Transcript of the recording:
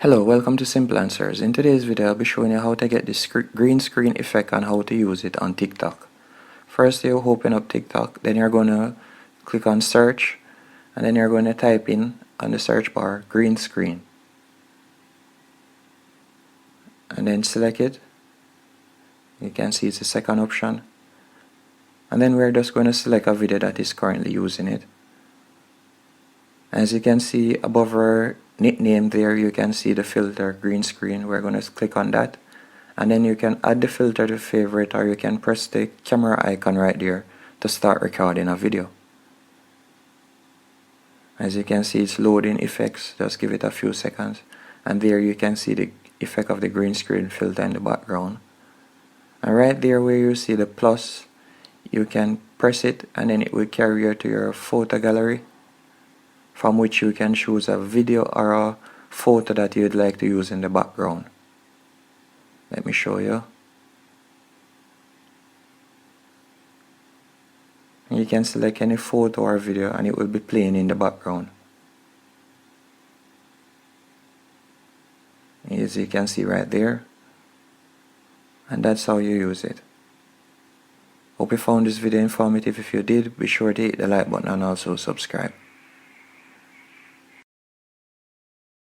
Hello, welcome to Simple Answers. In today's video, I'll be showing you how to get this green screen effect and how to use it on TikTok. First, you open up TikTok, then you're going to click on search, and then you're going to type in on the search bar green screen. And then select it. You can see it's the second option. And then we're just going to select a video that is currently using it. As you can see above our nickname there, you can see the filter green screen. We're going to click on that, and then you can add the filter to favorite, or you can press the camera icon right there to start recording a video. As you can see, it's loading effects. Just give it a few seconds, and there you can see the effect of the green screen filter in the background. And right there where you see the plus, you can press it and then it will carry you to your photo gallery, from which you can choose a video or a photo that you'd like to use in the background. Let me show you. And you can select any photo or video and it will be playing in the background. As you can see right there. And that's how you use it. Hope you found this video informative. If you did, be sure to hit the like button and also subscribe.